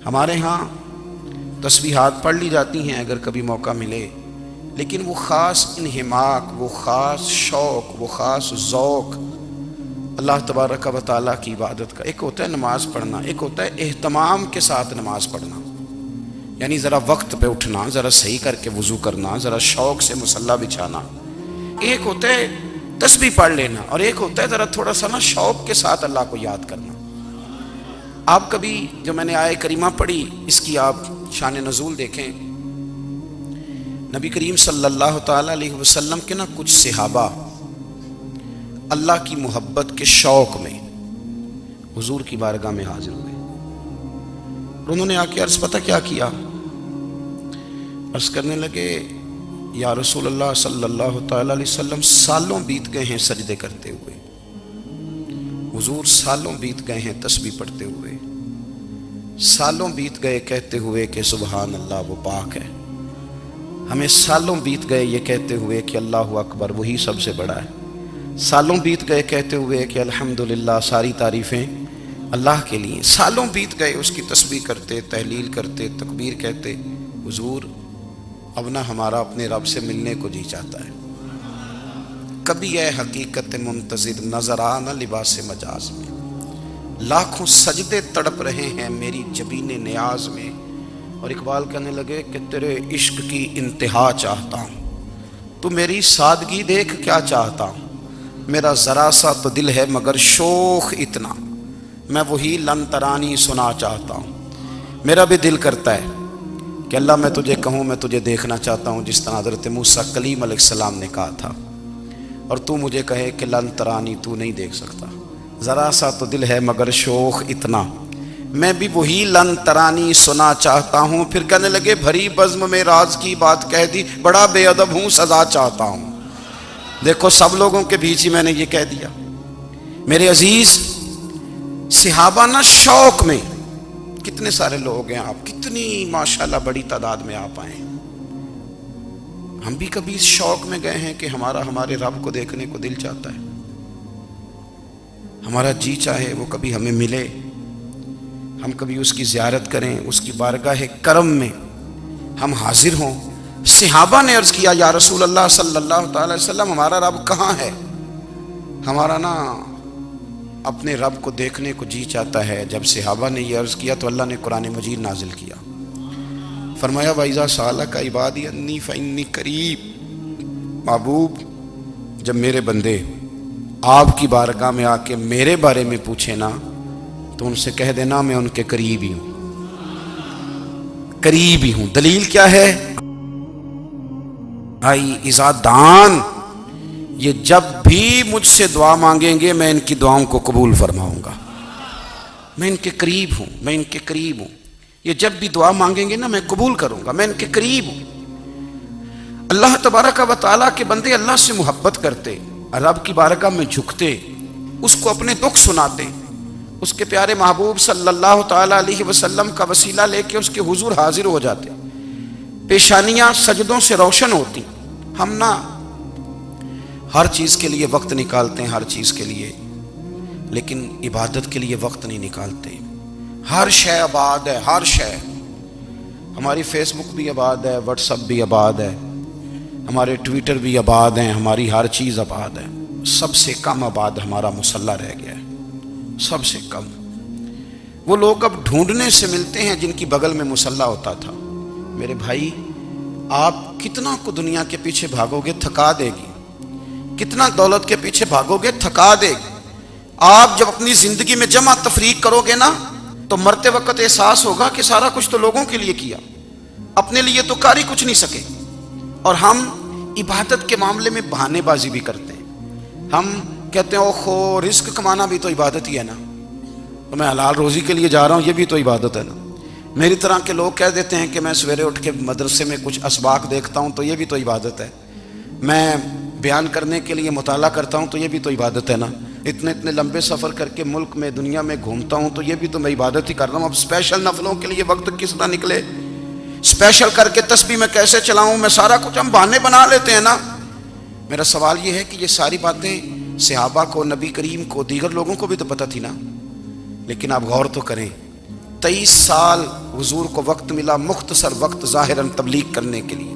ہمارے ہاں تسبیحات پڑھ لی جاتی ہیں اگر کبھی موقع ملے، لیکن وہ خاص انہماک، وہ خاص شوق، وہ خاص ذوق اللہ تبارک و تعالیٰ کی عبادت کا، ایک ہوتا ہے نماز پڑھنا، ایک ہوتا ہے اہتمام کے ساتھ نماز پڑھنا، یعنی ذرا وقت پہ اٹھنا، ذرا صحیح کر کے وضو کرنا، ذرا شوق سے مصلی بچھانا۔ ایک ہوتا ہے تسبیح پڑھ لینا، اور ایک ہوتا ہے ذرا تھوڑا سا نا شوق کے ساتھ اللہ کو یاد کرنا۔ آپ کبھی جو میں نے آیہ کریمہ پڑھی اس کی آپ شان نزول دیکھیں، نبی کریم صلی اللہ تعالیٰ علیہ وسلم کے نا کچھ صحابہ اللہ کی محبت کے شوق میں حضور کی بارگاہ میں حاضر ہوئے، اور انہوں نے آ کے عرض پتہ کیا کیا، عرض کرنے لگے یا رسول اللہ صلی اللہ تعالیٰ علیہ وسلم سالوں بیت گئے ہیں سجدے کرتے ہوئے، حضور سالوں بیت گئے ہیں تسبیح پڑھتے ہوئے، سالوں بیت گئے کہتے ہوئے کہ سبحان اللہ وہ پاک ہے، ہمیں سالوں بیت گئے یہ کہتے ہوئے کہ اللہ اکبر وہی سب سے بڑا ہے، سالوں بیت گئے کہتے ہوئے کہ الحمدللہ ساری تعریفیں اللہ کے لیے، سالوں بیت گئے اس کی تسبیح کرتے، تحلیل کرتے، تکبیر کہتے۔ حضور اب نہ ہمارا اپنے رب سے ملنے کو جی چاہتا ہے، کبھی اے حقیقت منتظر نظر آ نہ لباس مجاز میں، لاکھوں سجدے تڑپ رہے ہیں میری جبین نیاز میں، اور اقبال کہنے لگے کہ تیرے عشق کی انتہا چاہتا ہوں، تو میری سادگی دیکھ کیا چاہتا ہوں، میرا ذرا سا تو دل ہے مگر شوخ اتنا، میں وہی لن ترانی سنا چاہتا ہوں۔ میرا بھی دل کرتا ہے کہ اللہ میں تجھے کہوں میں تجھے دیکھنا چاہتا ہوں، جس طرح حضرت موسیٰ کلیم علیہ السلام نے کہا تھا، اور تو مجھے کہے کہ لن ترانی تو نہیں دیکھ سکتا، ذرا سا تو دل ہے مگر شوخ اتنا، میں بھی وہی لن ترانی سنا چاہتا ہوں۔ پھر کہنے لگے بھری بزم میں راز کی بات کہہ دی، بڑا بے ادب ہوں سزا چاہتا ہوں۔ دیکھو سب لوگوں کے بیچ ہی میں نے یہ کہہ دیا۔ میرے عزیز صحابہ نا شوق میں، کتنے سارے لوگ ہیں آپ، کتنی ماشاءاللہ بڑی تعداد میں آپ آئے، ہم بھی کبھی اس شوق میں گئے ہیں کہ ہمارے رب کو دیکھنے کو دل چاہتا ہے، ہمارا جی چاہے وہ کبھی ہمیں ملے، ہم کبھی اس کی زیارت کریں، اس کی بارگاہ کرم میں ہم حاضر ہوں۔ صحابہ نے عرض کیا یا رسول اللہ صلی اللہ تعالی وسلم ہمارا رب کہاں ہے، ہمارا نا اپنے رب کو دیکھنے کو جی چاہتا ہے۔ جب صحابہ نے یہ عرض کیا تو اللہ نے قرآن مجید نازل کیا، فرمایا وَإِذَا سَأَلَكَ عِبَادِي أَنِّي فَإِنِّي قَرِيبٌ، محبوب جب میرے بندے آپ کی بارگاہ میں آ کے میرے بارے میں پوچھیں نا تو ان سے کہہ دینا میں ان کے قریب ہی ہوں، قریب ہی ہوں۔ دلیل کیا ہے؟ بھائی اذا دان، یہ جب بھی مجھ سے دعا مانگیں گے میں ان کی دعاؤں کو قبول فرماؤں گا، میں ان کے قریب ہوں، میں ان کے قریب ہوں، یہ جب بھی دعا مانگیں گے نا میں قبول کروں گا، میں ان کے قریب ہوں۔ اللہ تبارک و تعالیٰ کے بندے اللہ سے محبت کرتے، رب کی بارگاہ میں جھکتے، اس کو اپنے دکھ سناتے، اس کے پیارے محبوب صلی اللہ تعالیٰ علیہ وسلم کا وسیلہ لے کے اس کے حضور حاضر ہو جاتے، پیشانیاں سجدوں سے روشن ہوتی۔ ہم نا ہر چیز کے لیے وقت نکالتے ہیں، ہر چیز کے لیے، لیکن عبادت کے لیے وقت نہیں نکالتے۔ ہر شے آباد ہے، ہر شے، ہماری فیس بک بھی آباد ہے، واٹس ایپ بھی آباد ہے، ہمارے ٹویٹر بھی آباد ہیں، ہماری ہر چیز آباد ہے، سب سے کم آباد ہمارا مصلی رہ گیا ہے، سب سے کم۔ وہ لوگ اب ڈھونڈنے سے ملتے ہیں جن کی بغل میں مصلی ہوتا تھا۔ میرے بھائی آپ کتنا کو دنیا کے پیچھے بھاگو گے تھکا دے گی، کتنا دولت کے پیچھے بھاگو گے تھکا دے گی۔ آپ جب اپنی زندگی میں جمع تفریق کرو گے نا تو مرتے وقت احساس ہوگا کہ سارا کچھ تو لوگوں کے لیے کیا، اپنے لیے تو کر ہی کچھ نہیں سکے۔ اور ہم عبادت کے معاملے میں بہانے بازی بھی کرتے ہیں، ہم کہتے ہیں اوہو رزق کمانا بھی تو عبادت ہی ہے نا، تو میں حلال روزی کے لیے جا رہا ہوں یہ بھی تو عبادت ہے نا۔ میری طرح کے لوگ کہہ دیتے ہیں کہ میں سویرے اٹھ کے مدرسے میں کچھ اسباق دیکھتا ہوں تو یہ بھی تو عبادت ہے، میں بیان کرنے کے لیے مطالعہ کرتا ہوں تو یہ بھی تو عبادت ہے نا، اتنے لمبے سفر کر کے ملک میں دنیا میں گھومتا ہوں تو یہ بھی تو میں عبادت ہی کر رہا ہوں۔ اب اسپیشل نفلوں کے لیے وقت کس طرح نکلے، اسپیشل کر کے تسبیح میں کیسے چلاؤں، میں سارا کچھ ہم بہانے بنا لیتے ہیں نا۔ میرا سوال یہ ہے کہ یہ ساری باتیں صحابہ کو، نبی کریم کو، دیگر لوگوں کو بھی تو پتہ تھی نا، لیکن آپ غور تو کریں 23 سال حضور کو وقت ملا مختصر وقت ظاہراً تبلیغ کرنے کے لیے،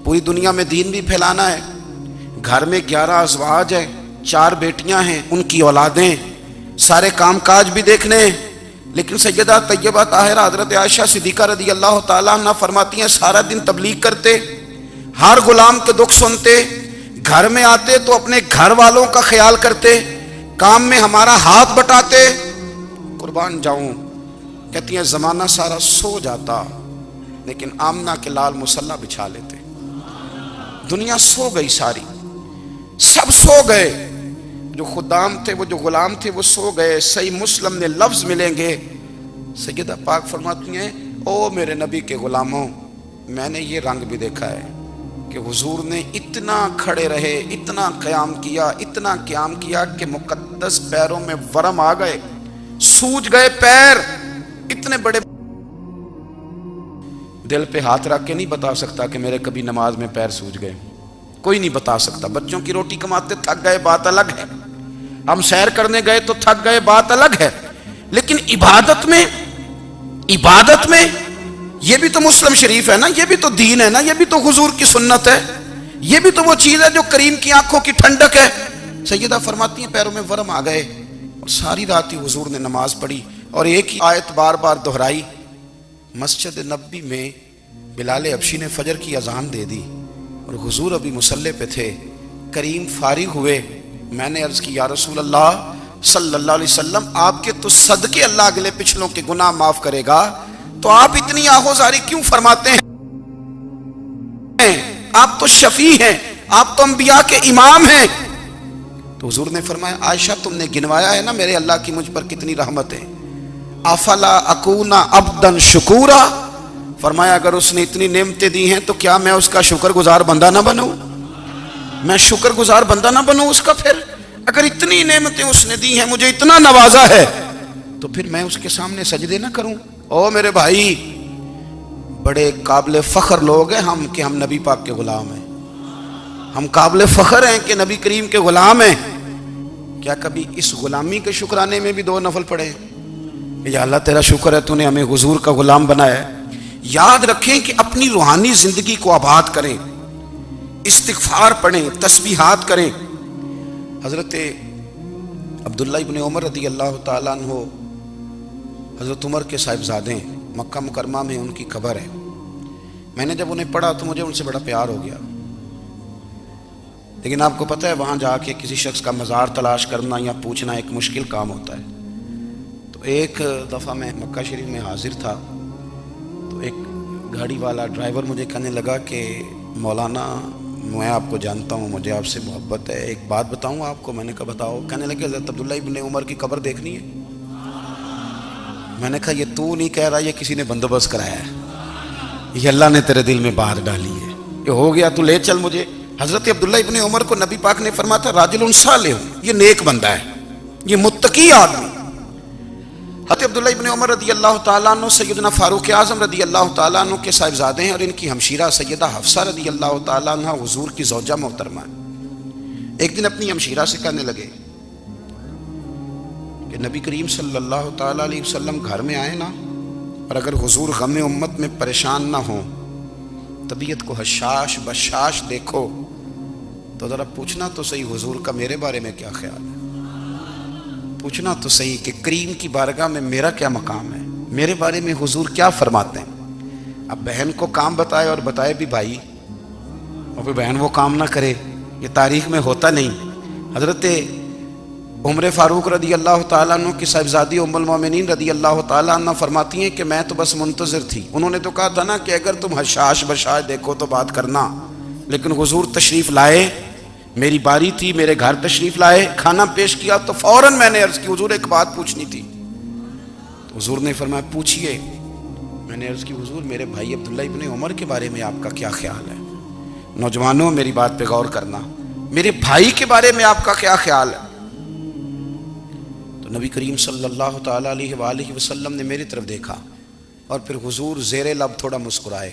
پوری دنیا میں دین بھی پھیلانا ہے۔ گھر میں 11 ازواج ہے، 4 بیٹیاں ہیں، ان کی اولادیں، سارے کام کاج بھی دیکھنے ہیں، لیکن سیدہ طیبہ طاہرہ حضرت عائشہ صدیقہ رضی اللہ تعالیٰ عنہ فرماتی ہیں سارا دن تبلیغ کرتے، ہر غلام کے دکھ سنتے، گھر میں آتے تو اپنے گھر والوں کا خیال کرتے، کام میں ہمارا ہاتھ بٹاتے۔ قربان جاؤں، کہتی ہیں زمانہ سارا سو جاتا لیکن آمنہ کے لال مصلی بچھا لیتے۔ دنیا سو گئی، ساری سب سو گئے، جو خدام تھے، وہ جو غلام تھے، وہ سو گئے۔ صحیح مسلم میں لفظ ملیں گے، سیدہ پاک فرماتی ہیں او میرے نبی کے غلاموں، میں نے یہ رنگ بھی دیکھا ہے کہ حضور نے اتنا کھڑے رہے، اتنا قیام کیا، اتنا قیام کیا کہ مقدس پیروں میں ورم آ گئے، سوج گئے پیر، اتنے بڑے۔ دل پہ ہاتھ رکھ کے نہیں بتا سکتا کہ میرے کبھی نماز میں پیر سوج گئے، کوئی نہیں بتا سکتا۔ بچوں کی روٹی کماتے تھک گئے، بات الگ ہے، ہم سیر کرنے گئے تو تھک گئے، بات الگ ہے، لیکن عبادت میں یہ بھی تو مسلم شریف ہے نا، یہ بھی تو دین ہے نا، یہ بھی تو حضور کی سنت ہے، یہ بھی تو وہ چیز ہے جو کریم کی آنکھوں کی ٹھنڈک ہے۔ سیدہ فرماتی ہیں پیروں میں ورم آ گئے، اور ساری رات ہی حضور نے نماز پڑھی اور ایک ہی آیت بار بار دہرائی۔ مسجد نبوی میں بلال حبشی نے فجر کی اذان دے دی اور حضور ابھی مصلی پہ تھے، کریم فارغ ہوئے۔ میں نے عرض کی یا رسول اللہ صلی اللہ علیہ وسلم، آپ کے تو صدقے اللہ اگلے پچھلوں کے گناہ معاف کرے گا، تو آپ اتنی آہوزاری کیوں فرماتے ہیں؟ آپ تو شفیع ہیں، آپ تو انبیاء کے امام ہیں۔ تو حضور نے فرمایا عائشہ تم نے گنوایا ہے نا میرے اللہ کی مجھ پر کتنی رحمت ہے، افلا اکونا عبدا شکورا، فرمایا اگر اس نے اتنی نعمتیں دی ہیں تو کیا میں اس کا شکر گزار بندہ نہ بنوں؟ میں شکر گزار بندہ نہ بنوں اس کا؟ پھر اگر اتنی نعمتیں اس نے دی ہیں، مجھے اتنا نوازا ہے، تو پھر میں اس کے سامنے سجدے نہ کروں؟ او میرے بھائی، بڑے قابل فخر لوگ ہیں ہم کہ ہم نبی پاک کے غلام ہیں، ہم قابل فخر ہیں کہ نبی کریم کے غلام ہیں۔ کیا کبھی اس غلامی کے شکرانے میں بھی 2 نفل پڑھے کہ یا اللہ تیرا شکر ہے تو نے ہمیں حضور کا غلام بنایا ہے؟ یاد رکھیں کہ اپنی روحانی زندگی کو آباد کریں، استغفار پڑھیں، تسبیحات کریں۔ حضرت عبداللہ ابن عمر رضی اللہ تعالیٰ عنہ حضرت عمر کے صاحبزادے ہیں، مکہ مکرمہ میں ان کی قبر ہے۔ میں نے جب انہیں پڑھا تو مجھے ان سے بڑا پیار ہو گیا، لیکن آپ کو پتہ ہے وہاں جا کے کسی شخص کا مزار تلاش کرنا یا پوچھنا ایک مشکل کام ہوتا ہے۔ تو ایک دفعہ میں مکہ شریف میں حاضر تھا، تو ایک گاڑی والا ڈرائیور مجھے کہنے لگا کہ مولانا میں آپ کو جانتا ہوں، مجھے آپ سے محبت ہے، ایک بات بتاؤں آپ کو؟ میں نے کہا بتاؤ۔ کہنے لگے حضرت عبداللہ ابن عمر کی قبر دیکھنی ہے۔ میں نے کہا یہ تو نہیں کہہ رہا، یہ کسی نے بندوبست کرایا ہے، یہ اللہ نے تیرے دل میں بات ڈالی ہے، یہ ہو گیا تو لے چل مجھے۔ حضرت عبداللہ ابن عمر کو نبی پاک نے فرمایا تھا راجل صالح، یہ نیک بندہ ہے، یہ متقی آدمی۔ حضرت عبداللہ ابن عمر رضی اللہ تعالیٰ عنہ سیدنا فاروق اعظم رضی اللہ تعالیٰ عنہ کے صاحبزادے ہیں، اور ان کی ہمشیرہ سیدہ حفصہ رضی اللہ تعالیٰ عنہ حضور کی زوجہ محترمہ ہے۔ ایک دن اپنی ہمشیرہ سے کہنے لگے کہ نبی کریم صلی اللہ تعالیٰ علیہ وسلم گھر میں آئے نا، اور اگر حضور غم امت میں پریشان نہ ہوں، طبیعت کو حشاش بشاش دیکھو، تو ذرا پوچھنا تو صحیح حضور کا میرے بارے میں کیا خیال ہے، پوچھنا تو صحیح کہ کریم کی بارگاہ میں میرا کیا مقام ہے، میرے بارے میں حضور کیا فرماتے ہیں۔ اب بہن کو کام بتائے اور بتائے بھی بھائی، اور پھر بہن وہ کام نہ کرے، یہ تاریخ میں ہوتا نہیں۔ حضرت عمر فاروق رضی اللہ تعالیٰ عنہ کی صاحبزادی ام المومنین رضی اللہ تعالیٰ عنہ فرماتی ہیں کہ میں تو بس منتظر تھی، انہوں نے تو کہا تھا نا کہ اگر تم حشاش بشاش دیکھو تو بات کرنا، لیکن حضور تشریف لائے، میری باری تھی، میرے گھر تشریف لائے، کھانا پیش کیا تو فوراً میں نے عرض کی حضور ایک بات پوچھنی تھی۔ تو حضور نے فرمایا پوچھئے۔ میں نے عرض کی حضور میرے بھائی عبداللہ ابن عمر کے بارے میں آپ کا کیا خیال ہے؟ نوجوانوں میری بات پہ غور کرنا، میرے بھائی کے بارے میں آپ کا کیا خیال ہے؟ تو نبی کریم صلی اللہ تعالیٰ علیہ وآلہ وسلم نے میری طرف دیکھا اور پھر حضور زیر لب تھوڑا مسکرائے،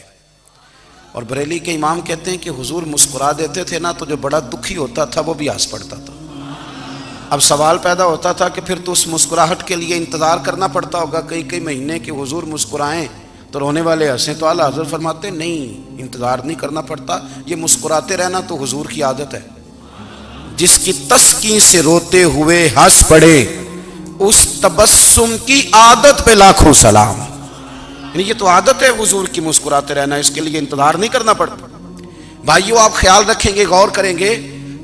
اور بریلی کے امام کہتے ہیں کہ حضور مسکرا دیتے تھے نا تو جو بڑا دکھی ہوتا تھا وہ بھی ہنس پڑتا تھا۔ اب سوال پیدا ہوتا تھا کہ پھر تو اس مسکراہٹ کے لیے انتظار کرنا پڑتا ہوگا کئی کئی مہینے کہ حضور مسکرائیں تو رونے والے ہنسیں تو اعلیٰ حضرت فرماتے نہیں، انتظار نہیں کرنا پڑتا، یہ مسکراتے رہنا تو حضور کی عادت ہے۔ جس کی تسکین سے روتے ہوئے ہنس پڑے اس تبسم کی عادت پہ لاکھوں سلام۔ یعنی یہ تو عادت ہے حضور کی مسکراتے رہنا، اس کے لیے انتظار نہیں کرنا پڑتا۔ بھائیو آپ خیال رکھیں گے، غور کریں گے،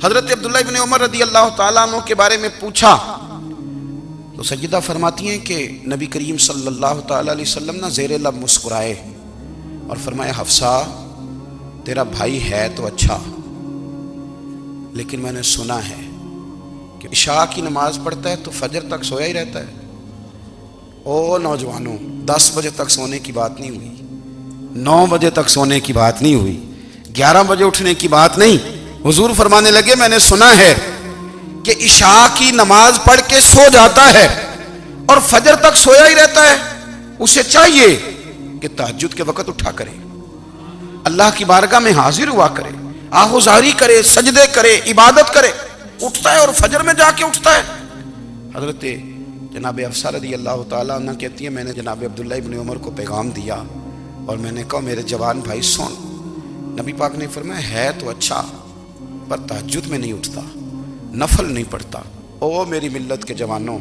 حضرت عبداللہ ابن عمر رضی اللہ تعالیٰ عنہ کے بارے میں پوچھا تو سیدہ فرماتی ہیں کہ نبی کریم صلی اللہ تعالیٰ علیہ وسلم نہ زیر لب مسکرائے اور فرمایا حفصہ تیرا بھائی ہے تو اچھا، لیکن میں نے سنا ہے کہ عشاء کی نماز پڑھتا ہے تو فجر تک سویا ہی رہتا ہے۔ او نوجوانوں، 10 بجے تک سونے کی بات نہیں ہوئی، 9 بجے تک سونے کی بات نہیں ہوئی، 11 بجے اٹھنے کی بات نہیں۔ حضور فرمانے لگے میں نے سنا ہے کہ عشاء کی نماز پڑھ کے سو جاتا ہے اور فجر تک سویا ہی رہتا ہے، اسے چاہیے کہ تہجد کے وقت اٹھا کرے، اللہ کی بارگاہ میں حاضر ہوا کرے، آہوزاری کرے، سجدے کرے، عبادت کرے، اٹھتا ہے اور فجر میں جا کے اٹھتا ہے۔ حضرت جناب حفصہ رضی اللہ تعالیٰ عنہ کہتی ہے میں نے جناب عبداللہ ابن عمر کو پیغام دیا اور میں نے کہا میرے جوان بھائی سن، نبی پاک نے فرمایا ہے تو اچھا پر تہجد میں نہیں اٹھتا، نفل نہیں پڑھتا۔ او میری ملت کے جوانوں،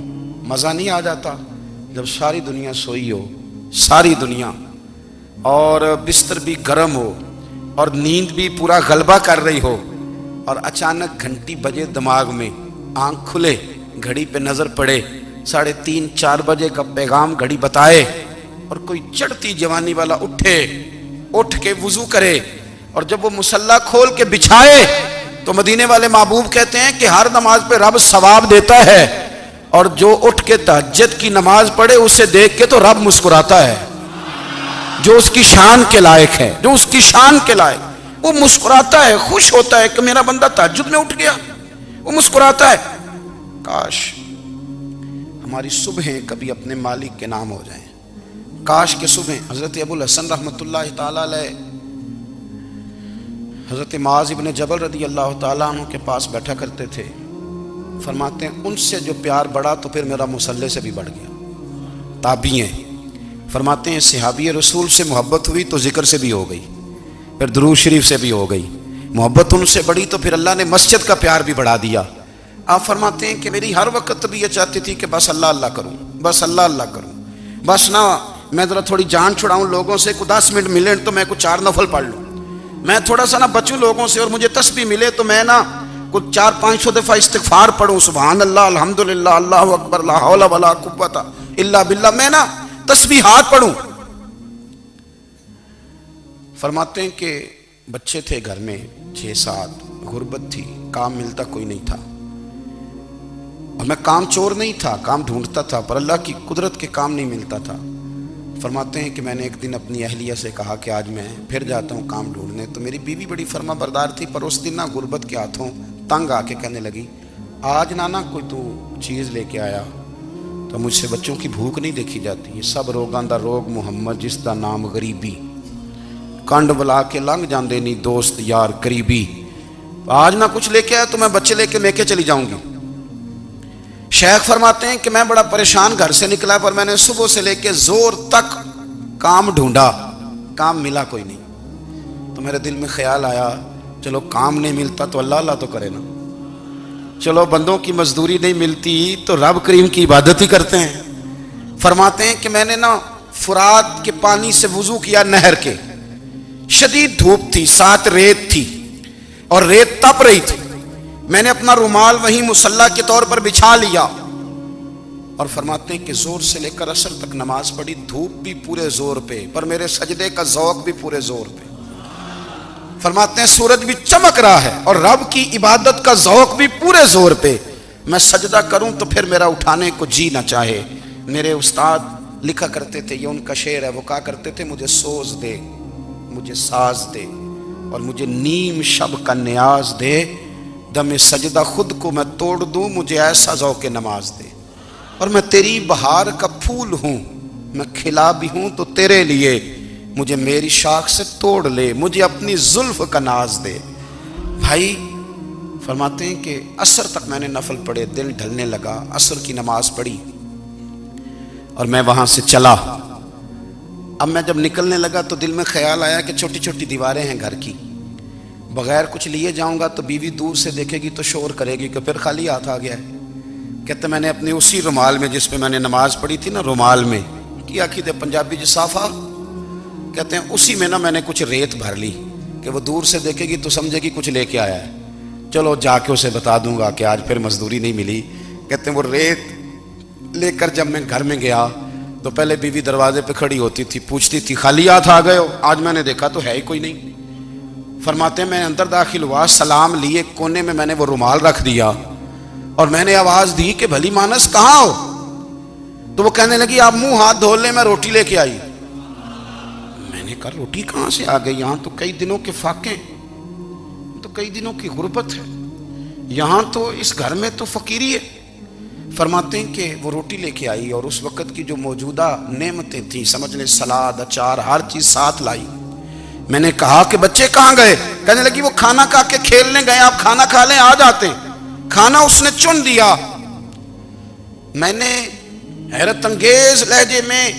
مزہ نہیں آ جاتا جب ساری دنیا سوئی ہو، ساری دنیا، اور بستر بھی گرم ہو اور نیند بھی پورا غلبہ کر رہی ہو، اور اچانک گھنٹی بجے دماغ میں، آنکھ کھلے، گھڑی پہ نظر پڑے، 3:30 4 بجے کا پیغام گھڑی بتائے، اور کوئی چڑھتی جوانی والا اٹھ کے وضو کرے، اور جب وہ مصلی کھول کے بچھائے تو مدینے والے محبوب کہتے ہیں کہ ہر نماز پہ رب ثواب دیتا ہے، اور جو اٹھ کے تہجد کی نماز پڑھے اسے دیکھ کے تو رب مسکراتا ہے، جو اس کی شان کے لائق ہے، جو اس کی شان کے لائق، وہ مسکراتا ہے، خوش ہوتا ہے کہ میرا بندہ تہجد میں اٹھ گیا، وہ مسکراتا ہے۔ کاش ہماری صبحیں کبھی اپنے مالک کے نام ہو جائیں، کاش کے صبحیں۔ حضرت ابو الحسن رحمۃ اللہ تعالیٰ علیہ حضرت معاذ ابن جبل رضی اللہ تعالیٰ عنہ کے پاس بیٹھا کرتے تھے، فرماتے ہیں ان سے جو پیار بڑھا تو پھر میرا مصلی سے بھی بڑھ گیا۔ تابعی ہیں، فرماتے ہیں صحابی رسول سے محبت ہوئی تو ذکر سے بھی ہو گئی، پھر درود شریف سے بھی ہو گئی، محبت ان سے بڑھی تو پھر اللہ نے مسجد کا پیار بھی بڑھا دیا۔ آپ فرماتے ہیں کہ میری ہر وقت طبیعت چاہتی تھی کہ بس اللہ اللہ کروں، بس اللہ اللہ کروں، بس نہ میں ذرا تھوڑی جان چھڑاؤں لوگوں سے، کو 10 منٹ ملے تو میں کچھ 4 نفل پڑھ لوں، میں تھوڑا سا نہ بچوں لوگوں سے، اور مجھے تسبیح ملے تو میں نہ کچھ 400-500 دفعہ استغفار پڑھوں، سبحان اللہ، الحمدللہ، اللہ اکبر، لا حول ولا قوت الا باللہ، میں نہ تسبیحات پڑھوں۔ فرماتے ہیں کہ بچے تھے گھر میں 6-7، غربت تھی، کام ملتا کوئی نہیں تھا، اور میں کام چور نہیں تھا، کام ڈھونڈتا تھا، پر اللہ کی قدرت کے کام نہیں ملتا تھا۔ فرماتے ہیں کہ میں نے ایک دن اپنی اہلیہ سے کہا کہ آج میں پھر جاتا ہوں کام ڈھونڈنے، تو میری بیوی بڑی فرما بردار تھی، پر اس دن نہ غربت کے ہاتھوں تنگ آ کے کہنے لگی آج نانا کوئی تو چیز لے کے آیا، تو مجھ سے بچوں کی بھوک نہیں دیکھی جاتی، یہ سب روگاں دا روگ محمد جس دا نام غریبی، کنڈ بلا کے لنگ جاندے نہیں دوست یار قریبی، آج نہ کچھ لے کے آیا تو میں بچے لے کے میکے چلی جاؤں گی۔ شیخ فرماتے ہیں کہ میں بڑا پریشان گھر سے نکلا، پر میں نے صبح سے لے کے زور تک کام ڈھونڈا، کام ملا کوئی نہیں، تو میرے دل میں خیال آیا چلو کام نہیں ملتا تو اللہ اللہ تو کرے نا، چلو بندوں کی مزدوری نہیں ملتی تو رب کریم کی عبادت ہی کرتے ہیں۔ فرماتے ہیں کہ میں نے نا فرات کے پانی سے وضو کیا، نہر کے، شدید دھوپ تھی، ساتھ ریت تھی اور ریت تپ رہی تھی، میں نے اپنا رومال وہیں مصلی کے طور پر بچھا لیا، اور فرماتے ہیں کہ زور سے لے کر عصر تک نماز پڑھی، دھوپ بھی پورے زور پہ، پر میرے سجدے کا ذوق بھی پورے زور پہ۔ فرماتے ہیں سورج بھی چمک رہا ہے اور رب کی عبادت کا ذوق بھی پورے زور پہ، میں سجدہ کروں تو پھر میرا اٹھانے کو جی نہ چاہے۔ میرے استاد لکھا کرتے تھے، یہ ان کا شعر ہے، وہ کہا کرتے تھے مجھے سوز دے، مجھے ساز دے، اور مجھے نیم شب کا نیاز دے، دم سجدہ خود کو میں توڑ دوں، مجھے ایسا ذوق نماز دے، اور میں تیری بہار کا پھول ہوں، میں کھلا بھی ہوں تو تیرے لیے، مجھے میری شاخ سے توڑ لے، مجھے اپنی زلف کا ناز دے۔ بھائی فرماتے ہیں کہ عصر تک میں نے نفل پڑھے، دل ڈھلنے لگا، عصر کی نماز پڑھی اور میں وہاں سے چلا، اب میں جب نکلنے لگا تو دل میں خیال آیا کہ چھوٹی چھوٹی دیواریں ہیں گھر کی، بغیر کچھ لیے جاؤں گا تو بیوی دور سے دیکھے گی تو شور کرے گی کہ پھر خالی ہاتھ آ گیا ہے۔ کہتے میں نے اپنے اسی رومال میں جس پہ میں نے نماز پڑھی تھی نا، رومال میں کیا کی پنجابی جسافہ کہتے ہیں، اسی میں نا میں نے کچھ ریت بھر لی کہ وہ دور سے دیکھے گی تو سمجھے گی کچھ لے کے آیا ہے، چلو جا کے اسے بتا دوں گا کہ آج پھر مزدوری نہیں ملی۔ کہتے ہیں وہ ریت لے کر جب میں گھر میں گیا تو پہلے بیوی دروازے پہ کھڑی ہوتی تھی، پوچھتی تھی خالی ہاتھ آ گئے ہو؟ آج میں نے دیکھا تو ہے ہی کوئی نہیں۔ فرماتے ہیں میں اندر داخل ہوا، سلام لیے، کونے میں نے وہ رومال رکھ دیا اور میں نے آواز دی کہ بھلی مانس کہاں ہو؟ تو وہ کہنے لگی آپ منہ ہاتھ دھو لیں، میں روٹی لے کے آئی۔ میں نے کہا روٹی کہاں سے آ گئی؟ یہاں تو کئی دنوں کے فاقے، تو کئی دنوں کی غربت ہے، یہاں تو اس گھر میں تو فقیری ہے۔ فرماتے ہیں کہ وہ روٹی لے کے آئی اور اس وقت کی جو موجودہ نعمتیں تھیں، سمجھ لیں سلاد، اچار، ہر چیز ساتھ لائی۔ میں نے کہا کہ بچے کہاں گئے؟ کہنے لگی وہ کھانا کھا کے کھیلنے گئے، آپ کھانا کھا لیں آ جاتے ہیں۔ کھانا اس نے چن دیا۔ میں نے حیرت انگیز لہجے میں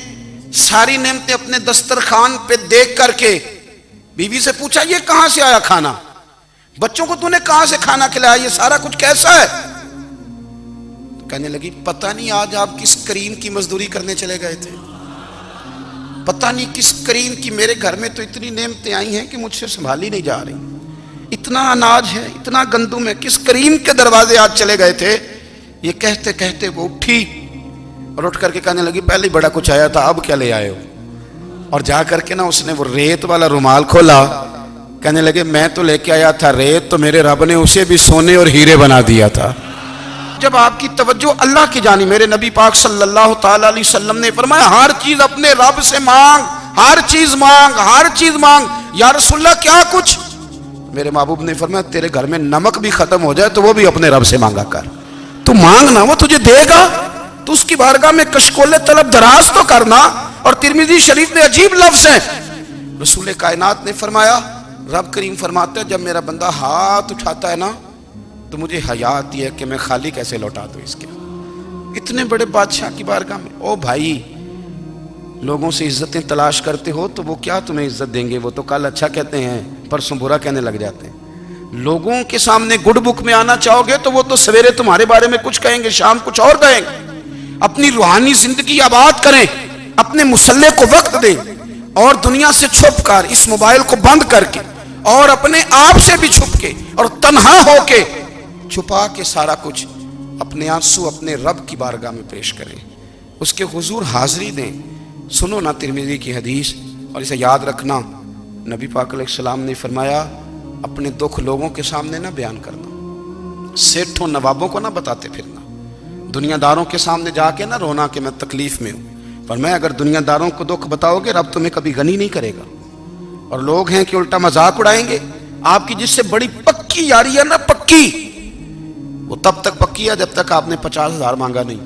ساری نعمتیں اپنے دسترخوان پہ دیکھ کر کے بیوی سے پوچھا یہ کہاں سے آیا کھانا؟ بچوں کو تو نے کہاں سے کھانا کھلایا؟ یہ سارا کچھ کیسا ہے؟ کہنے لگی پتہ نہیں آج آپ کس کریم کی مزدوری کرنے چلے گئے تھے، پتہ نہیں کس کریم کی، میرے گھر میں تو اتنی نعمتیں آئی ہیں کہ مجھ سے سنبھالی نہیں جا رہی، اتنا اناج ہے، اتنا گندم ہے، کس کریم کے دروازے آج چلے گئے تھے؟ یہ کہتے کہتے وہ اٹھی اور اٹھ کر کے کہنے لگی پہلے بڑا کچھ آیا تھا، اب کیا لے آئے ہو؟ اور جا کر کے نا اس نے وہ ریت والا رومال کھولا، کہنے لگے میں تو لے کے آیا تھا ریت، تو میرے رب نے اسے بھی سونے اور ہیرے بنا دیا تھا۔ جب آپ کی توجہ اللہ کی جانب، میرے نبی پاک صلی اللہ تعالی علیہ وسلم نے فرمایا ہر چیز اپنے رب سے مانگ، ہر چیز مانگ، ہر چیز مانگ۔ یا رسول اللہ کیا کچھ؟ میرے محبوب نے فرمایا تیرے گھر میں نمک بھی ختم ہو جائے تو وہ بھی اپنے رب سے مانگا کر، تو مانگنا وہ تجھے دے گا، تو اس کی بارگاہ میں کشکول طلب دراز تو کرنا۔ اور ترمذی شریف میں عجیب لفظ ہے، رسول کائنات نے فرمایا، رب کریم فرماتا ہے جب میرا بندہ ہاتھ اٹھاتا ہے نا تو مجھے حیا آتی ہے کہ میں خالی کیسے لوٹا دوں اس کے۔ اتنے بڑے بادشاہ کی بارگاہ میں، او بھائی لوگوں سے عزتیں تلاش کرتے ہو تو وہ کیا تمہیں عزت دیں گے؟ وہ تو کل اچھا کہتے ہیں پرسوں برا کہنے لگ جاتے ہیں۔ لوگوں کے سامنے گڈ بک میں آنا چاہو گے تو وہ تو سویرے تمہارے بارے میں کچھ کہیں گے، شام کچھ اور کہیں گے۔ اپنی روحانی زندگی آباد کریں، اپنے مسلح کو وقت دیں، اور دنیا سے چھپ کر اس موبائل کو بند کر کے اور اپنے آپ سے بھی چھپ کے اور تنہا ہو کے چھپا کے سارا کچھ اپنے آنسو اپنے رب کی بارگاہ میں پیش کریں، اس کے حضور حاضری دیں۔ سنو نا ترمذی کی حدیث، اور اسے یاد رکھنا، نبی پاک علیہ السلام نے فرمایا اپنے دکھ لوگوں کے سامنے نہ بیان کرنا، سیٹھوں نوابوں کو نہ بتاتے پھرنا، دنیا داروں کے سامنے جا کے نہ رونا کہ میں تکلیف میں ہوں۔ پر میں اگر دنیا داروں کو دکھ بتاؤ گے رب تمہیں کبھی غنی نہیں کرے گا، اور لوگ ہیں کہ الٹا مذاق اڑائیں گے۔ آپ کی جس سے بڑی پکی یاری ہے نا، پکی، وہ تب تک پکی ہے جب تک آپ نے 50,000 مانگا نہیں،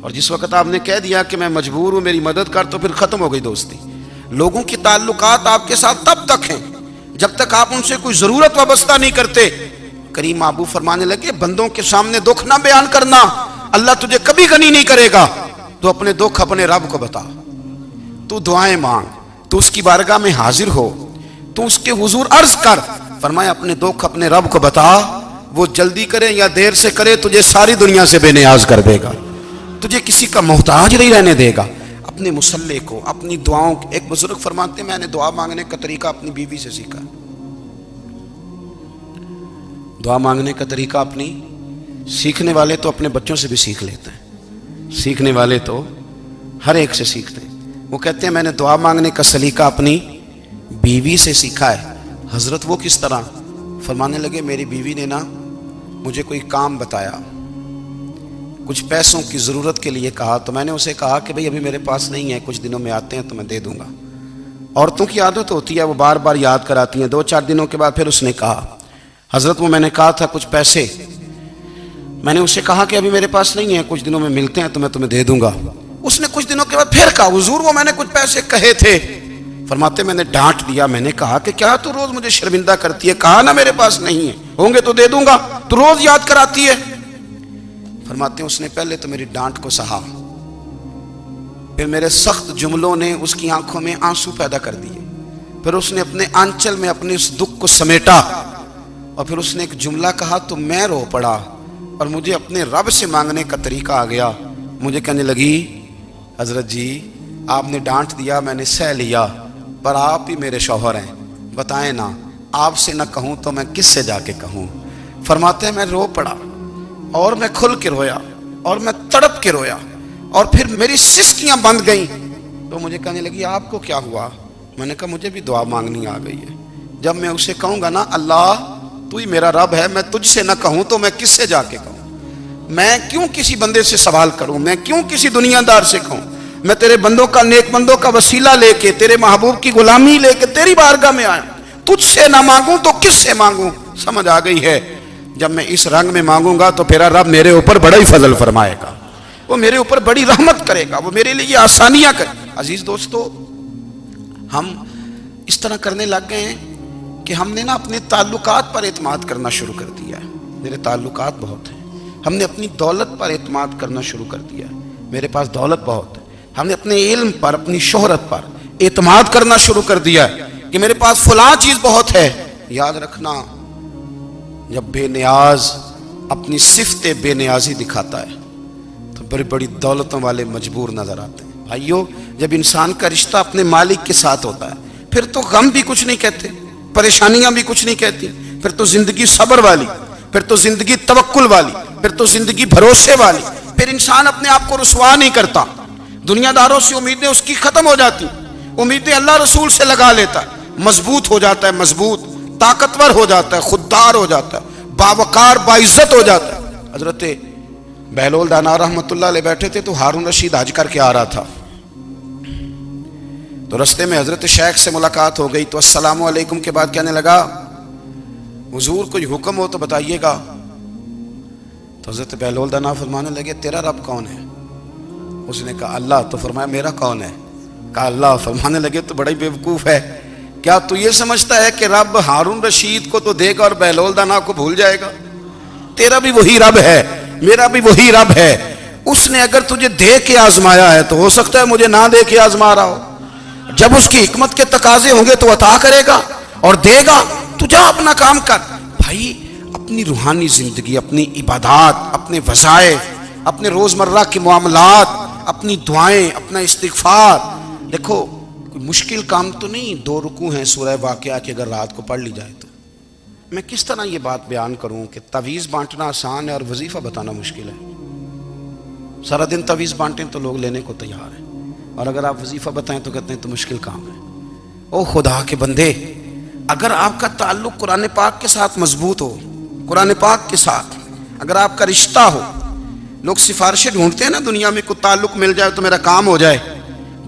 اور جس وقت آپ نے کہہ دیا کہ میں مجبور ہوں میری مدد کر تو پھر ختم ہو گئی دوستی۔ لوگوں کی تعلقات آپ کے ساتھ تب تک ہیں جب تک آپ ان سے کوئی ضرورت وابستہ نہیں کرتے۔ کریم محبوب فرمانے لگے بندوں کے سامنے دکھ نہ بیان کرنا، اللہ تجھے کبھی غنی نہیں کرے گا۔ تو اپنے دکھ اپنے رب کو بتا، تو دعائیں مانگ، تو اس کی بارگاہ میں حاضر ہو، تو اس کے حضور عرض کر۔ فرمایا اپنے دکھ اپنے رب کو بتا، وہ جلدی کرے یا دیر سے کرے تجھے ساری دنیا سے بے نیاز کر دے گا، تجھے کسی کا محتاج نہیں رہنے دے گا۔ اپنے مسلح کو، اپنی دعاؤں، ایک بزرگ فرماتے ہیں میں نے دعا مانگنے کا طریقہ اپنی بیوی سے سیکھا۔ دعا مانگنے کا طریقہ اپنی، سیکھنے والے تو اپنے بچوں سے بھی سیکھ لیتے ہیں، سیکھنے والے تو ہر ایک سے سیکھتے ہیں۔ وہ کہتے ہیں میں نے دعا مانگنے کا سلیقہ اپنی بیوی سے سیکھا ہے۔ حضرت وہ کس طرح؟ فرمانے لگے میری بیوی نے نا مجھے کوئی کام بتایا، کچھ پیسوں کی ضرورت کے لیے کہا، تو میں نے اسے کہا کہ بھئی ابھی میرے پاس نہیں ہے، کچھ دنوں میں آتے ہیں تو میں دے دوں گا۔ عورتوں کی عادت ہوتی ہے وہ بار بار یاد کراتی ہیں، 2-4 دنوں کے بعد پھر اس نے کہا حضرت وہ میں نے کہا تھا کچھ پیسے، میں نے اسے کہا کہ ابھی میرے پاس نہیں ہے، کچھ دنوں میں ملتے ہیں تو میں تمہیں دے دوں گا۔ اس نے کچھ دنوں کے بعد پھر کہا حضور وہ میں نے کچھ پیسے کہے تھے۔ فرماتے میں نے ڈانٹ دیا، میں نے کہا کہ کیا تو روز مجھے شرمندہ کرتی ہے، کہا نا میرے پاس نہیں ہے، ہوں گے تو دے دوں گا، تو روز یاد کراتی ہے۔ فرماتے ہیں اس نے پہلے تو میری ڈانٹ کو سہا، پھر میرے سخت جملوں نے اس کی آنکھوں میں آنسو پیدا کر دیے، پھر اس نے اپنے آنچل میں اپنے اس دکھ کو سمیٹا، اور پھر اس نے ایک جملہ کہا تو میں رو پڑا، اور مجھے اپنے رب سے مانگنے کا طریقہ آ گیا۔ مجھے کہنے لگی حضرت جی آپ نے ڈانٹ دیا، میں نے سہ لیا، پر آپ ہی میرے شوہر ہیں، بتائیں نا آپ سے نہ کہوں تو میں کس سے جا کے کہوں۔ فرماتے ہیں میں رو پڑا اور میں کھل کے رویا اور میں تڑپ کے رویا، اور پھر میری سسکیاں بند گئیں تو مجھے کہنے لگی آپ کو کیا ہوا؟ میں نے کہا مجھے بھی دعا مانگنی آ گئی ہے۔ جب میں اسے کہوں گا نا اللہ تو ہی میرا رب ہے، میں تجھ سے نہ کہوں تو میں کس سے جا کے کہوں؟ میں کیوں کسی بندے سے سوال کروں؟ میں کیوں کسی دنیا دار سے کہوں؟ میں تیرے بندوں کا، نیک بندوں کا وسیلہ لے کے، تیرے محبوب کی غلامی لے کے تیری بارگاہ میں آیا، تجھ سے نہ مانگوں تو کس سے مانگوں؟ سمجھ آ گئی ہے؟ جب میں اس رنگ میں مانگوں گا تو پھر رب میرے اوپر بڑا ہی فضل فرمائے گا، وہ میرے اوپر بڑی رحمت کرے گا، وہ میرے لیے آسانیاں کرے گا۔ عزیز دوستو، ہم اس طرح کرنے لگ گئے ہیں کہ ہم نے نا اپنے تعلقات پر اعتماد کرنا شروع کر دیا ہے۔ میرے تعلقات بہت ہیں۔ ہم نے اپنی دولت پر اعتماد کرنا شروع کر دیا ہے، میرے پاس دولت بہت ہے۔ ہم نے اپنے علم پر، اپنی شہرت پر اعتماد کرنا شروع کر دیا ہے کہ میرے پاس فلاں چیز بہت ہے۔ یاد رکھنا، جب بے نیاز اپنی صفت بے نیازی دکھاتا ہے تو بڑی بڑی دولتوں والے مجبور نظر آتے ہیں۔ بھائیو، جب انسان کا رشتہ اپنے مالک کے ساتھ ہوتا ہے پھر تو غم بھی کچھ نہیں کہتے، پریشانیاں بھی کچھ نہیں کہتی، پھر تو زندگی صبر والی، پھر تو زندگی توکل والی، پھر تو زندگی بھروسے والی۔ پھر انسان اپنے آپ کو رسوا نہیں کرتا، دنیا داروں سے امیدیں اس کی ختم ہو جاتی، امیدیں اللہ رسول سے لگا لیتا ہے، مضبوط ہو جاتا ہے، مضبوط، طاقتور ہو جاتا ہے، خوددار ہو جاتا ہے، باوقار، باعزت ہو جاتا ہے۔ حضرت بہلول دانا رحمۃ اللہ علیہ بیٹھے تھے تو ہارون رشید حج کر کے آ رہا تھا، تو رستے میں حضرت شیخ سے ملاقات ہو گئی تو السلام علیکم کے بعد کہنے لگا حضور کوئی حکم ہو تو بتائیے گا۔ تو حضرت بہلول دانا فرمانے لگے تیرا رب کون ہے؟ اس نے کہا اللہ۔ تو فرمایا میرا کون ہے؟ کہا اللہ۔ فرمانے لگے تو بڑا ہی بیوقوف ہے، کیا تو یہ سمجھتا ہے کہ رب ہارون رشید کو تو دے گا اور بہلول دانا کو بھول جائے گا؟ تیرا بھی وہی رب ہے، میرا بھی وہی رب ہے۔ اس نے اگر تجھے دے کے آزمایا ہے تو ہو سکتا ہے مجھے نہ دے کے آزما رہا ہو۔ جب اس کی حکمت کے تقاضے ہوں گے تو عطا کرے گا اور دے گا، تو جا اپنا کام کر۔ بھائی، اپنی روحانی زندگی، اپنی عبادات، اپنے وظائف، اپنے روزمرہ کے معاملات، اپنی دعائیں، اپنا استغفار، دیکھو کوئی مشکل کام تو نہیں۔ 2 رکوع ہیں سورہ واقعہ کی، اگر رات کو پڑھ لی جائے تو میں کس طرح یہ بات بیان کروں کہ تعویذ بانٹنا آسان ہے اور وظیفہ بتانا مشکل ہے۔ سارا دن تعویذ بانٹیں تو لوگ لینے کو تیار ہیں، اور اگر آپ وظیفہ بتائیں تو کہتے ہیں تو مشکل کام ہے۔ او خدا کے بندے، اگر آپ کا تعلق قرآن پاک کے ساتھ مضبوط ہو، قرآن پاک کے ساتھ اگر آپ کا رشتہ ہو، لوگ سفارشیں ڈھونڈتے ہیں نا دنیا میں، کوئی تعلق مل جائے تو میرا کام ہو جائے۔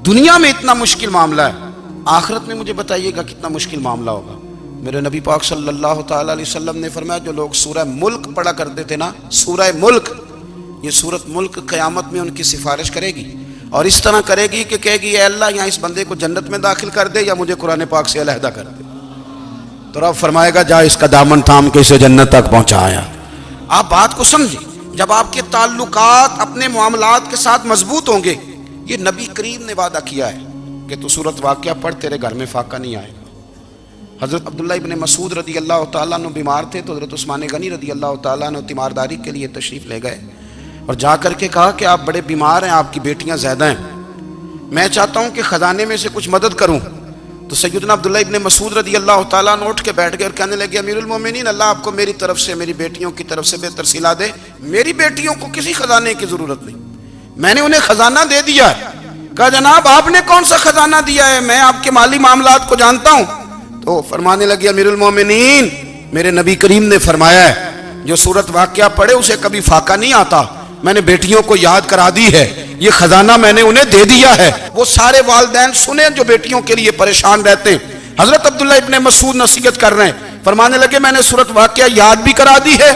دنیا میں اتنا مشکل معاملہ ہے، آخرت میں مجھے بتائیے گا کتنا مشکل معاملہ ہوگا۔ میرے نبی پاک صلی اللہ تعالیٰ علیہ وسلم نے فرمایا جو لوگ سورہ ملک پڑھا کرتے تھے نا، سورہ ملک، یہ سورت ملک قیامت میں ان کی سفارش کرے گی، اور اس طرح کرے گی کہ کہے گی اے اللہ یہاں اس بندے کو جنت میں داخل کر دے یا مجھے قرآن پاک سے علیحدہ کر دے۔ تو رب فرمائے گا جا اس کا دامن تھام کے اسے جنت تک پہنچایا۔ آپ بات کو سمجھیں، جب آپ کے تعلقات اپنے معاملات کے ساتھ مضبوط ہوں گے، یہ نبی کریم نے وعدہ کیا ہے کہ تو سورت واقعہ پڑھ تیرے گھر میں فاقہ نہیں آئے گا۔ حضرت عبداللہ ابن مسعود رضی اللہ تعالیٰ عنہ بیمار تھے تو حضرت عثمان غنی رضی اللہ تعالیٰ عنہ تیمارداری کے لیے تشریف لے گئے اور جا کر کے کہا کہ آپ بڑے بیمار ہیں، آپ کی بیٹیاں زیادہ ہیں، میں چاہتا ہوں کہ خزانے میں سے کچھ مدد کروں۔ تو سیدنا عبداللہ ابن مسعود رضی اللہ تعالیٰ عنہ اٹھ کے بیٹھ گئے اور کہنے لگے امیر المومنین، اللہ آپ کو میری طرف سے، میری بیٹیوں کی طرف سے بہتر صلہ دے، میری بیٹیوں کو کسی خزانے کی ضرورت نہیں، میں نے انہیں خزانہ دے دیا ہے۔ کہا جناب آپ نے کون سا خزانہ دیا ہے؟ میں آپ کے مالی معاملات کو جانتا ہوں۔ تو فرمانے لگے امیر المومنین، میرے نبی کریم نے فرمایا ہے جو سورت واقعہ پڑھے اسے کبھی فاقہ نہیں آتا، میں نے بیٹیوں کو یاد کرا دی ہے، یہ خزانہ میں نے انہیں دے دیا ہے۔ وہ سارے والدین سنیں جو بیٹیوں کے لیے پریشان رہتے ہیں۔ حضرت عبداللہ ابن مسعود نصیحت کر رہے ہیں، فرمانے لگے میں نے سورت واقعہ یاد بھی کرا دی ہے،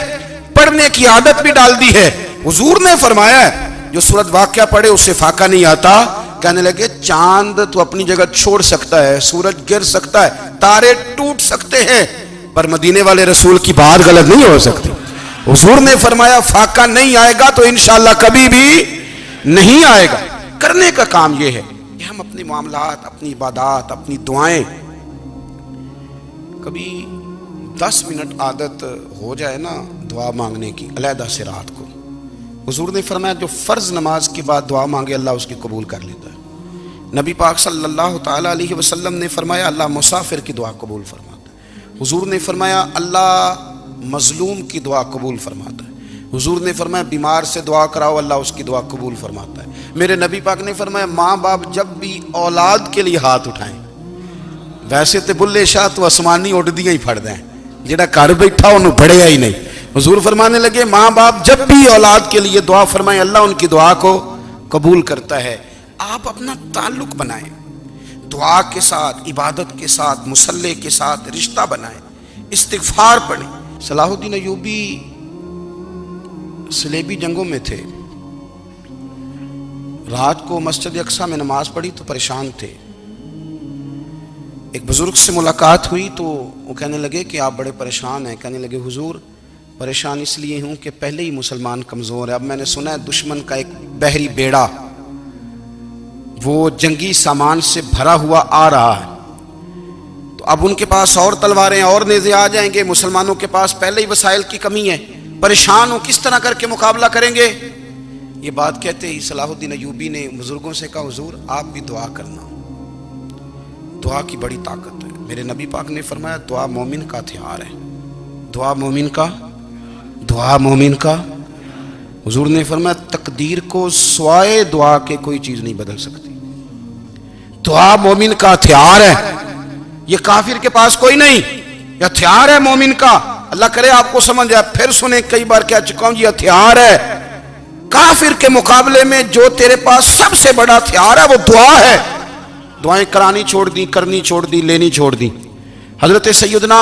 پڑھنے کی عادت بھی ڈال دی ہے۔ حضور نے فرمایا ہے جو سورت واقعہ پڑھے اس سے فاقہ نہیں آتا۔ کہنے لگے چاند تو اپنی جگہ چھوڑ سکتا ہے، سورج گر سکتا ہے، تارے ٹوٹ سکتے ہیں، پر مدینے والے رسول کی بات غلط نہیں ہو سکتی۔ حضور نے فرمایا فاقہ نہیں آئے گا تو انشاءاللہ کبھی بھی نہیں آئے گا۔ کرنے کا کام یہ ہے کہ ہم اپنے معاملات، اپنی عبادات، اپنی دعائیں کبھی 10 منٹ عادت ہو جائے نا دعا مانگنے کی علیحدہ سے رات کو. حضور نے فرمایا جو فرض نماز کے بعد دعا مانگے اللہ اس کی قبول کر لیتا ہے. نبی پاک صلی اللہ تعالیٰ علیہ وسلم نے فرمایا اللہ مسافر کی دعا قبول فرماتا ہے. حضور نے فرمایا اللہ مظلوم کی دعا قبول فرماتا ہے. حضور نے فرمایا بیمار سے دعا کراؤ اللہ اس کی دعا قبول فرماتا ہے. میرے نبی پاک نے فرمایا ماں باپ جب بھی اولاد کے لیے ہاتھ اٹھائیں، ویسے تو بلے شاہ تو آسمانی اڈدیاں ہی پھڑ دیں، جڑا گھر بیٹھا انہوں بڑھیا ہی نہیں. حضور فرمانے لگے ماں باپ جب بھی اولاد کے لیے دعا فرمائیں اللہ ان کی دعا کو قبول کرتا ہے. آپ اپنا تعلق بنائیں دعا کے ساتھ، عبادت کے ساتھ، مصلی کے ساتھ رشتہ بنائیں، استغفار پڑھیں. صلاح الدین ایوبی صلیبی جنگوں میں تھے، رات کو مسجد اقصیٰ میں نماز پڑھی تو پریشان تھے. ایک بزرگ سے ملاقات ہوئی تو وہ کہنے لگے کہ آپ بڑے پریشان ہیں. کہنے لگے حضور پریشان اس لیے ہوں کہ پہلے ہی مسلمان کمزور ہے، اب میں نے سنا ہے دشمن کا ایک بحری بیڑا وہ جنگی سامان سے بھرا ہوا آ رہا ہے، تو اب ان کے پاس اور تلواریں اور نیزے آ جائیں گے، مسلمانوں کے پاس پہلے ہی وسائل کی کمی ہے، پریشان ہوں کس طرح کر کے مقابلہ کریں گے. یہ بات کہتے ہی صلاح الدین ایوبی نے بزرگوں سے کہا حضور آپ بھی دعا کرنا، دعا کی بڑی طاقت ہے. میرے نبی پاک نے فرمایا دعا مومن کا ہتھیار ہے، دعا مومن کا، دعا مومن کا. حضور نے فرمایا تقدیر کو سوائے دعا کے کوئی چیز نہیں بدل سکتی. دعا مومن کا ہتھیار ہے، یہ کافر کے پاس کوئی نہیں، یہ ہتھیار ہے مومن کا. اللہ کرے آپ کو سمجھ آئے. پھر سنیں کئی بار کہہ چکا ہوں یہ ہتھیار ہے. کافر کے مقابلے میں جو تیرے پاس سب سے بڑا ہتھیار ہے وہ دعا ہے. دعائیں کرانی چھوڑ دی، کرنی چھوڑ دی، لینی چھوڑ دی. حضرت سیدنا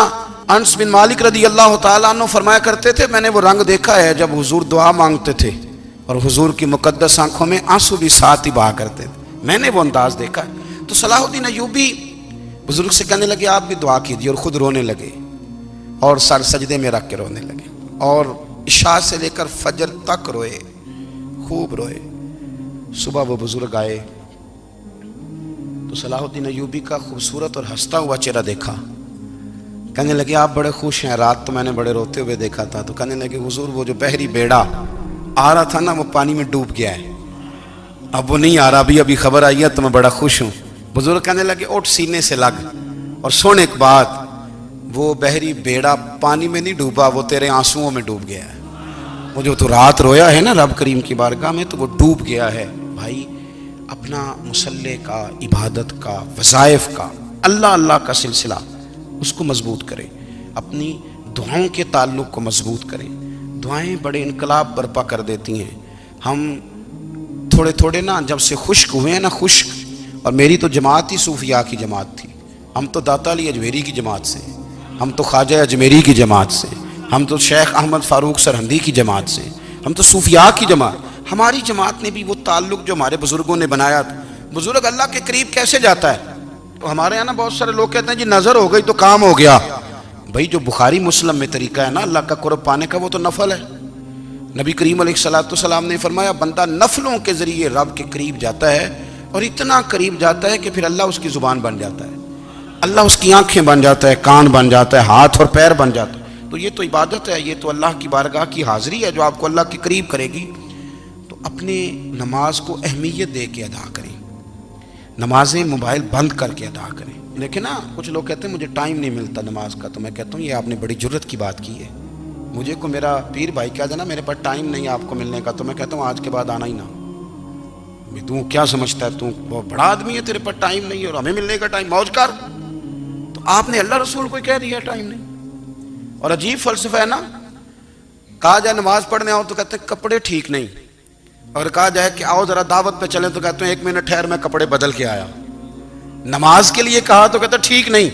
انس بن مالک رضی اللہ تعالیٰ عنہ فرمایا کرتے تھے میں نے وہ رنگ دیکھا ہے جب حضور دعا مانگتے تھے اور حضور کی مقدس آنکھوں میں آنسو بھی ساتھ ہی بہا کرتے تھے. میں نے وہ انداز دیکھا ہے. تو صلاح الدین ایوبی بزرگ سے کہنے لگے آپ بھی دعا کیجیے، اور خود رونے لگے اور سر سجدے میں رکھ کے رونے لگے اور عشاء سے لے کر فجر تک روئے، خوب روئے. صبح وہ بزرگ آئے تو صلاح الدین ایوبی کا خوبصورت اور ہنستا ہوا چہرہ دیکھا. کہنے لگے آپ بڑے خوش ہیں، رات تو میں نے بڑے روتے ہوئے دیکھا تھا. تو کہنے لگے حضور وہ جو بحری بیڑا آ رہا تھا نا وہ پانی میں ڈوب گیا ہے، اب وہ نہیں آ رہا، ابھی خبر آئی ہے تو میں بڑا خوش ہوں. بزرگ کہنے لگے اٹھ سینے سے لگ، اور سن ایک بات، وہ بحری بیڑا پانی میں نہیں ڈوبا، وہ تیرے آنسوؤں میں ڈوب گیا ہے. وہ جو تو رات رویا ہے نا رب کریم کی بارگاہ میں تو وہ ڈوب گیا ہے. بھائی اپنا مصلی کا، عبادت کا، وظائف کا، اللہ کا سلسلہ اس کو مضبوط کریں، اپنی دعاؤں کے تعلق کو مضبوط کریں. دعائیں بڑے انقلاب برپا کر دیتی ہیں. ہم تھوڑے نا جب سے خشک ہوئے ہیں نا، خشک، اور میری تو جماعت ہی صوفیاء کی جماعت تھی. ہم تو داتا علی اجمیری کی جماعت سے، ہم تو خواجہ اجمیری کی جماعت سے، ہم تو شیخ احمد فاروق سرہندی کی جماعت سے، ہم تو صوفیاء کی جماعت. ہماری جماعت نے بھی وہ تعلق جو ہمارے بزرگوں نے بنایا تھا. بزرگ اللہ کے قریب کیسے جاتا ہے؟ تو ہمارے یہاں نا بہت سارے لوگ کہتے ہیں جی نظر ہو گئی تو کام ہو گیا. بھائی جو بخاری مسلم میں طریقہ ہے نا اللہ کا قرب پانے کا وہ تو نفل ہے. نبی کریم علیہ السلام نے فرمایا بندہ نفلوں کے ذریعے رب کے قریب جاتا ہے، اور اتنا قریب جاتا ہے کہ پھر اللہ اس کی زبان بن جاتا ہے، اللہ اس کی آنکھیں بن جاتا ہے، کان بن جاتا ہے، ہاتھ اور پیر بن جاتا ہے. تو یہ تو عبادت ہے، یہ تو اللہ کی بارگاہ کی حاضری ہے جو آپ کو اللہ کے قریب کرے گی. تو اپنے نماز کو اہمیت دے کے ادا کریں، نمازیں موبائل بند کر کے ادا کریں. لیکن نا کچھ لوگ کہتے ہیں مجھے ٹائم نہیں ملتا نماز کا. تو میں کہتا ہوں یہ آپ نے بڑی جرت کی بات کی ہے. مجھے کو میرا پیر بھائی کہہ دینا میرے پاس ٹائم نہیں آپ کو ملنے کا، تو میں کہتا ہوں آج کے بعد آنا ہی نہ. تو کیا سمجھتا ہے تو بہت بڑا آدمی ہے، تیرے پاس ٹائم نہیں ہے اور ہمیں ملنے کا ٹائم، موج کر. تو آپ نے اللہ رسول کو کہہ دیا ٹائم نہیں. اور عجیب فلسفہ ہے نا، کہا جائے نماز پڑھنے آؤ تو کہتے ہیں کپڑے ٹھیک نہیں، اور کہا جائے کہ آؤ ذرا دعوت پہ چلیں تو کہتے ہیں 1 منٹ ٹھہر میں کپڑے بدل کے آیا. نماز کے لیے کہا تو کہتا ٹھیک نہیں،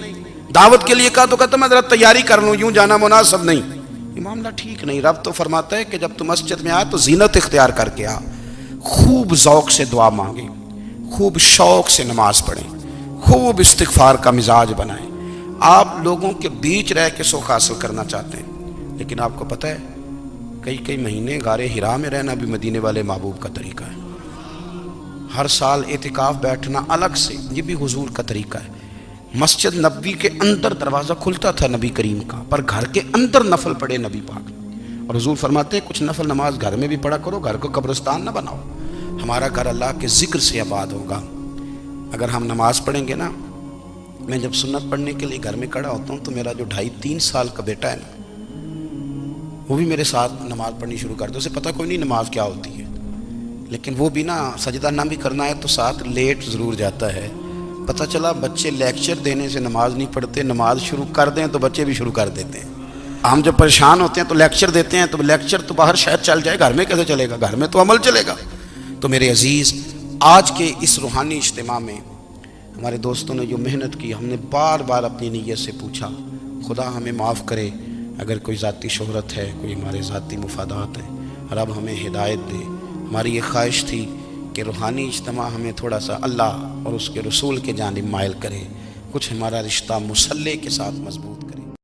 دعوت کے لیے کہا تو کہتا میں ذرا تیاری کر لوں، یوں جانا مناسب نہیں. یہ معاملہ ٹھیک نہیں. رب تو فرماتا ہے کہ جب تم مسجد میں آ تو زینت اختیار کر کے آ، خوب ذوق سے دعا مانگیں، خوب شوق سے نماز پڑھیں، خوب استغفار کا مزاج بنائیں. آپ لوگوں کے بیچ رہ کے سکھ حاصل کرنا چاہتے ہیں، لیکن آپ کو پتہ ہے کئی مہینے غار ہرا میں رہنا بھی مدینے والے محبوب کا طریقہ ہے. ہر سال اعتکاف بیٹھنا الگ سے، یہ بھی حضور کا طریقہ ہے۔ مسجد نبوی کے اندر دروازہ کھلتا تھا نبی کریم کا، پر گھر کے اندر نفل پڑھے نبی پاک نے۔ اور حضور فرماتے ہیں کچھ نفل نماز گھر میں بھی پڑھا کرو، گھر کو قبرستان نہ بناؤ۔ ہمارا گھر اللہ کے ذکر سے آباد ہوگا۔ اگر ہم نماز پڑھیں گے نا، میں جب سنت پڑھنے کے لیے گھر میں کھڑا ہوتا ہوں تو میرا جو 2.5-3 سال کا بیٹا ہے نا، وہ بھی میرے ساتھ نماز پڑھنی شروع کر دے۔ اسے پتہ کوئی نہیں نماز کیا ہوتی ہے، لیکن وہ بھی نا سجدہ نہ بھی کرنا ہے تو ساتھ لیٹ ضرور جاتا ہے۔ پتہ چلا بچے لیکچر دینے سے نماز نہیں پڑھتے، نماز شروع کر دیں تو بچے بھی شروع کر دیتے ہیں۔ ہم جب پریشان ہوتے ہیں تو لیکچر دیتے ہیں، تو لیکچر تو باہر شاید چل جائے، گھر میں کیسے چلے گا؟ گھر میں تو عمل چلے گا۔ تو میرے عزیز، آج کے اس روحانی اجتماع میں ہمارے دوستوں نے جو محنت کی، ہم نے بار بار اپنی نیت سے پوچھا، خدا ہمیں معاف کرے اگر کوئی ذاتی شہرت ہے، کوئی ہمارے ذاتی مفادات ہیں، رب ہمیں ہدایت دے۔ ہماری یہ خواہش تھی کہ روحانی اجتماع ہمیں تھوڑا سا اللہ اور اس کے رسول کے جانب مائل کرے، کچھ ہمارا رشتہ مصلی کے ساتھ مضبوط کرے۔